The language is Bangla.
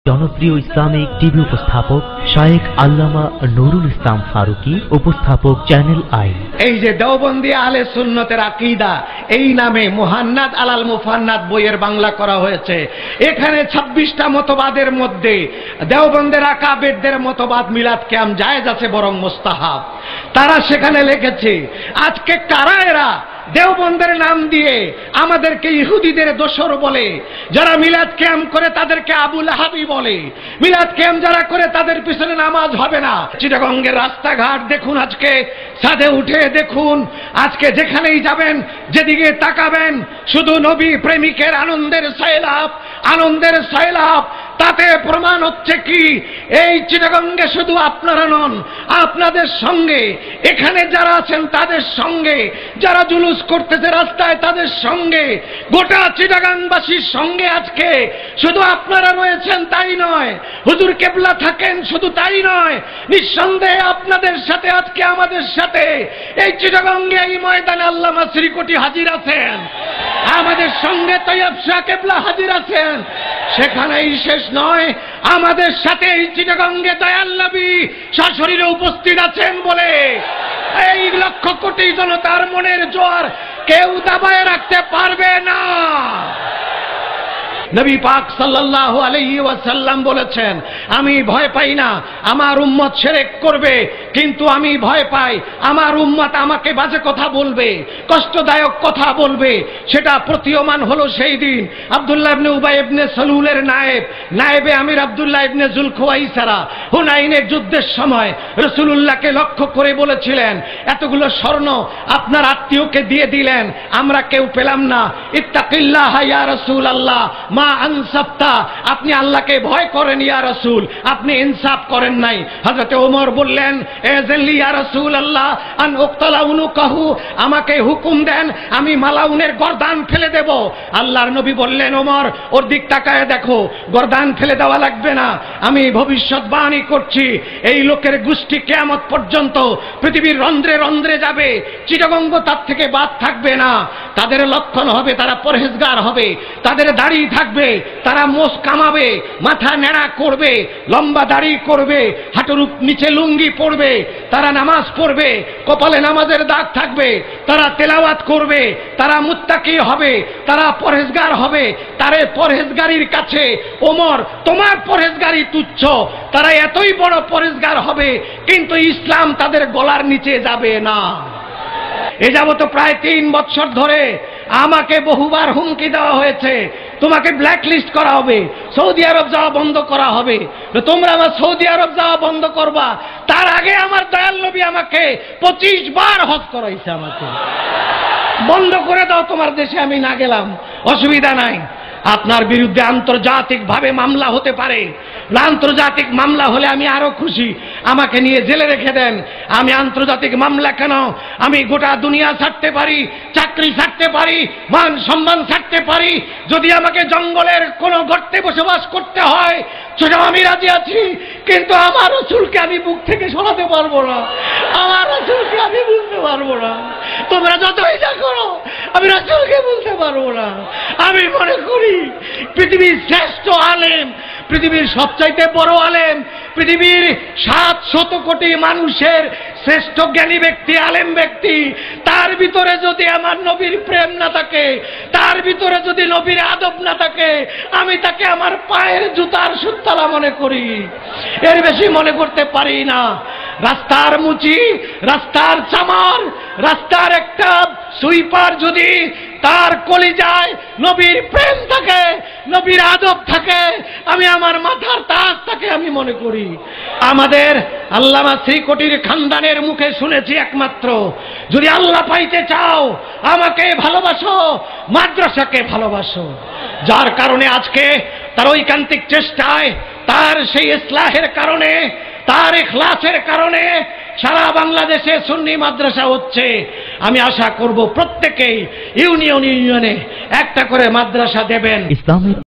জনপ্রিয় ইসলামিক টিভি উপস্থাপক শায়েখ আল্লামা নুরুল ইসলাম ফারুকী, উপস্থাপক চ্যানেল আই। এই যে দেওবন্দি আহলে সুন্নতের আকীদা এই নামে মুহান্নাদ আলাল মুফান্নাদ বইয়ের বাংলা করা হয়েছে। এখানে 26টা মতবাদের মধ্যে দেওবন্দের আকাবেরদের মতবাদ মিলাদ কিয়াম জায়েজ আছে, বরং মুস্তাহাব। তারা সেখানে লিখেছে আজকে কারা এরা দেওবন্দের নাম দিয়ে আমাদেরকে ইহুদিদের দোসর বলে, যারা মিলাদ কিয়াম করে তাদেরকে আবু লাহাবি বলে, মিলাদ কিয়াম যারা করে তাদের পিছনে নামাজ হবে না। চিটাগঙ্গের রাস্তাঘাট দেখুন, আজকে ছাদে উঠে দেখুন, আজকে যেখানেই যাবেন যেদিকে তাকাবেন শুধু নবী প্রেমিকের আনন্দের সয়লাব, আনন্দের সয়লাব। তাতে প্রমাণ হচ্ছে কি, এই চিটাগঙ্গে শুধু আপনারা নন, আপনাদের সঙ্গে এখানে যারা আছেন তাদের সঙ্গে, যারা জুলুস করতেছে রাস্তায় তাদের সঙ্গে, গোটা চিটাগাংবাসীর সঙ্গে আজকে শুধু আপনারা রয়েছেন তাই নয়, হুজুর কেবলা থাকেন শুধু তাই নয়, নিঃসন্দেহে আপনাদের সাথে আজকে আমাদের সাথে এই চিটাগঙ্গে এই ময়দানে আল্লামা শ্রীকোটি হাজির আছেন, আমাদের সঙ্গে তৈয়ব শাহ কেবলা হাজির আছেন। সেখানেই শেষ নয়, আমাদের সাথে এই চিটাগঙ্গে দয়াল নবী সশরীরে উপস্থিত আছেন বলে এই লক্ষ কোটি জনতার মনের জোয়ার কেউ দাবায় রাখতে পারবে না। নবী পাক সাল্লাল্লাহু আলাইহি ওয়াসাল্লাম বলেছেন, আমি ভয় পাই না আমার উম্মত শিরক করবে, কিন্তু আমি ভয় পাই আমার উম্মত আমাকে বাজে কথা বলবে, কষ্টদায়ক কথা বলবে। সেটা প্রতীয়মান হলো সেই দিন আব্দুল্লাহ ইবনে উবাই ইবনে সালুলের নায়েবে আমির আব্দুল্লাহ ইবনে যুলখুয়াইসারা হুনাইনের যুদ্ধের সময় রাসূলুল্লাহকে লক্ষ্য করে বলেছিলেন, এতগুলো স্বর্ণ আপনার আত্মীয়কে দিয়ে দিলেন, আমরা কেউ পেলাম না, ইত্তাকিল্লাহ ইয়া রাসূলুল্লাহ মা আনসাফতা, আপনি আল্লাহকে ভয় করেন ইয়া রাসূল, আপনি ইনসাফ করেন নাই। হযরত ওমর বললেন, এযাল্লি ইয়া রাসূলুল্লাহ আন উকতালা উনুকাহু, আমাকে হুকুম দেন আমি মালাউনের গর্দান ফেলে দেব। আল্লাহর নবী বললেন, ওমর ওর দিক তাকায় দেখো, গর্দান ফেলে দেওয়া লাগবে না, আমি ভবিষ্যৎবাণী করছি এই লোকের গোষ্ঠী কিয়ামত পর্যন্ত পৃথিবীর রন্ধ্রে রন্ধ্রে যাবে, চিটাগঙ্গ তার থেকে বাদ থাকবে না। তাদের লক্ষণ হবে তারা পরহেজগার হবে, তাদের দাড়ি থাকবে, তারা মোষ কামাবে, মাথা নেড়া করবে, লম্বা দাড়ি করবে, হাঁটুর নিচে লুঙ্গি পরবে, তারা নামাজ পড়বে, কপালে নামাজের দাগ থাকবে, তারা তেলাওয়াত করবে, তারা মুত্তাকি হবে, তারা পরহেজগার হবে। তারে পরহেজগারির কাছে ওমর তোমার পরহেজগারি তুচ্ছ, তারা এতই বড় পরহেজগার হবে কিন্তু ইসলাম তাদের গলার নিচে যাবে না। এ যাবত প্রায় 3 বছর ধরে আমাকে বহুবার হুমকি দেওয়া হয়েছে, তোমাকে ব্ল্যাকলিস্ট করা হবে, সৌদি আরব যাওয়া বন্ধ করা হবে, তোমরা আমার সৌদি আরব যাওয়া বন্ধ করবা। তার আগে আমার দয়াল নবী আমাকে 25 বার হজ করাইছে, আমাকে বন্ধ করে দাও, তোমার দেশে আমি না গেলাম, অসুবিধা নাই। আপনার বিরুদ্ধে আন্তর্জাতিকভাবে মামলা হতে পারে, আন্তর্জাতিক মামলা হলে আমি আরো খুশি, আমাকে নিয়ে জেলে রেখে দেন। আমি আন্তর্জাতিক মামলা কেন, আমি গোটা দুনিয়া ছাড়তে পারি, চাকরি ছাড়তে পারি, মান সম্মান ছাড়তে পারি, যদি আমাকে জঙ্গলের কোনো গর্তে বসবাস করতে হয় সেটা আমি রাজি আছি, কিন্তু আমার রাসূলকে আমি বুক থেকে সরাতে পারবো না, আমার রাসূলকে আমি বুঝতে পারবো না। তোমরা যতই যা করো আমি রাসূলকে বুঝতে পারবো না। আমি মনে করি পৃথিবীর শ্রেষ্ঠ আলেম, পৃথিবীর সবচাইতে বড় আলেম, পৃথিবীর 700 কোটি মানুষের শ্রেষ্ঠ জ্ঞানী ব্যক্তি, আলেম ব্যক্তি, তার ভিতরে যদি আমার নবীর প্রেম না থাকে, তার ভিতরে যদি নবীর আদব না থাকে, আমি তাকে আমার পায়ের জুতার সুতলা মনে করি, এর বেশি মনে করতে পারি না। রাস্তার মুচি, রাস্তার চামার, রাস্তার একটা সুইপার যদি তার কলিজায় নবীর প্রেম থাকে, নবীর আদব থাকে, আমি আমার মাথার তাজ থাকে আমি মনে করি। আমাদের আল্লামা শ্রীকোটির খানদানের মুখে শুনেছি একমাত্র, যদি আল্লাহ পাইতে চাও আমাকে ভালোবাসো, মাদ্রাসাকে ভালোবাসো। যার কারণে আজকে তার ঐকান্তিক চেষ্টায়, তার সেই ইসলাহের কারণে, তার ইখলাসের কারণে সারা বাংলাদেশে সুন্নি মাদ্রাসা হচ্ছে। আমি আশা করব প্রত্যেকেই ইউনিয়নে একটা করে মাদ্রাসা দেবেন। ইসলামিক